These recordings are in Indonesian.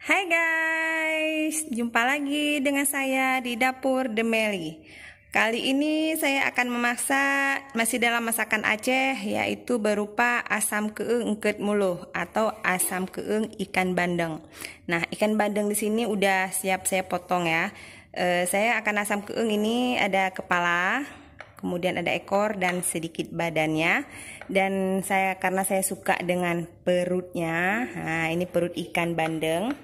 Hai guys, jumpa lagi dengan saya di dapur Demeli. Kali ini saya akan memasak masih dalam masakan Aceh, yaitu berupa asam keeng engket muluh atau asam keeng ikan bandeng. Nah, ikan bandeng di sini udah siap saya potong ya. Saya akan asam keeng ini ada kepala, kemudian ada ekor dan sedikit badannya. Dan karena saya suka dengan perutnya. Nah, ini perut ikan bandeng.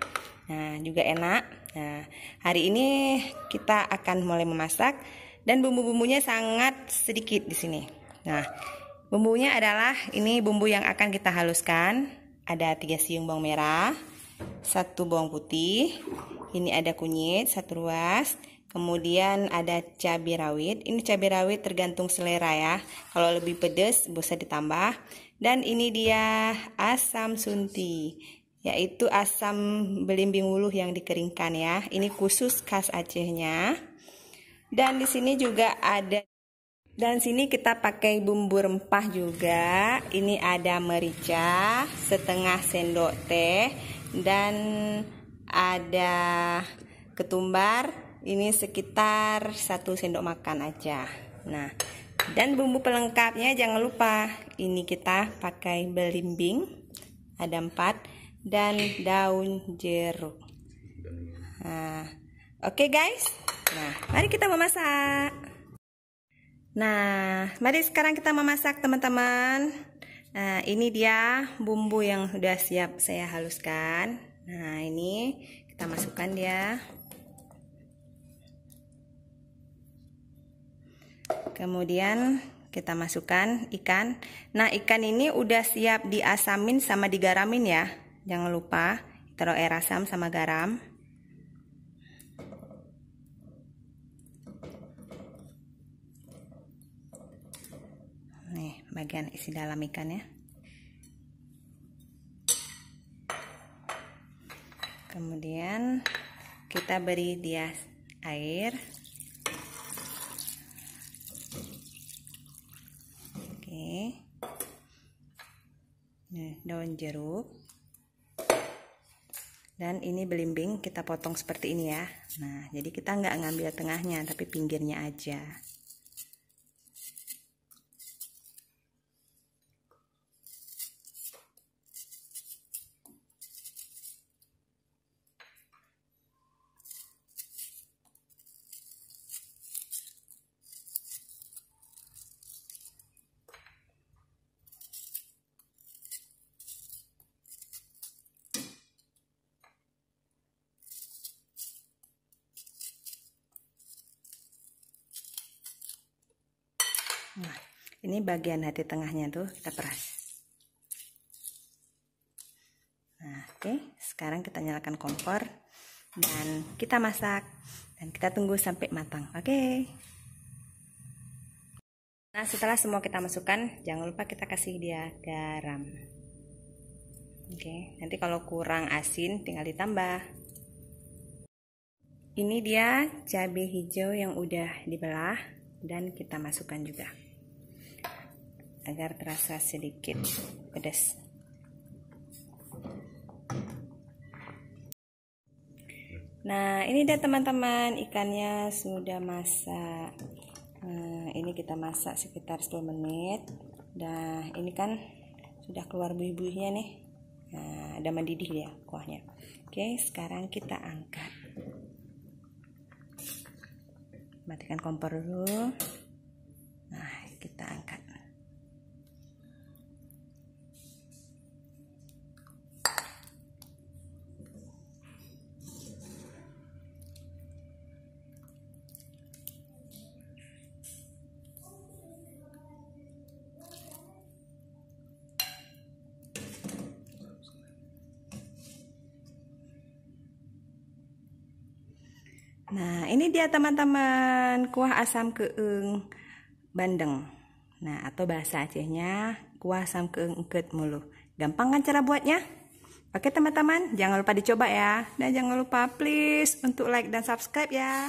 Nah, juga enak. Nah, hari ini kita akan mulai memasak dan bumbu-bumbunya sangat sedikit di sini. Nah, bumbunya adalah ini bumbu yang akan kita haluskan. Ada 3 siung bawang merah, 1 bawang putih. Ini ada kunyit 1 ruas. Kemudian ada cabai rawit. Ini cabai rawit tergantung selera ya. Kalau lebih pedas bisa ditambah. Dan ini dia asam sunti, yaitu asam belimbing wuluh yang dikeringkan ya. Ini khusus khas Acehnya. Dan di sini juga ada, dan sini kita pakai bumbu rempah juga. Ini ada merica setengah sendok teh dan ada ketumbar. Ini sekitar 1 sendok makan aja. Nah, dan bumbu pelengkapnya jangan lupa. Ini kita pakai belimbing ada 4 dan daun jeruk. Nah, oke guys. Nah, mari kita memasak. Nah, mari sekarang kita memasak teman-teman. Nah, ini dia bumbu yang sudah siap saya haluskan. Nah, ini kita masukkan dia. Kemudian kita masukkan ikan. Nah, ikan ini udah siap diasamin sama digaramin ya. Jangan lupa taruh air asam sama garam. Nih, bagian isi dalam ikannya. Kemudian kita beri dia air. Oke. Nih, daun jeruk. Dan ini belimbing kita potong seperti ini ya. Nah, jadi kita nggak ngambil tengahnya, tapi pinggirnya aja. Nah, ini bagian hati tengahnya tuh kita peras. Nah, oke, sekarang kita nyalakan kompor dan kita masak dan kita tunggu sampai matang. Oke. Nah, setelah semua kita masukkan, jangan lupa kita kasih dia garam. Oke, nanti kalau kurang asin tinggal ditambah. Ini dia cabai hijau yang udah dibelah dan kita masukkan juga agar terasa sedikit pedas. Nah, ini dia teman-teman, ikannya sudah masak. Nah, ini kita masak sekitar 10 menit. Nah, ini kan sudah keluar buih-buihnya nih. Nah, ada mendidih ya kuahnya. Oke, sekarang kita angkat. Matikan kompor dulu. Nah, kita angkat. Nah, ini dia teman-teman, kuah asam keeng bandeng. Nah, atau bahasa Acehnya kuah asam keeng engket muluh. Gampang kan cara buatnya? Oke teman-teman, jangan lupa dicoba ya. Dan jangan lupa please untuk like dan subscribe ya.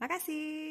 Makasih.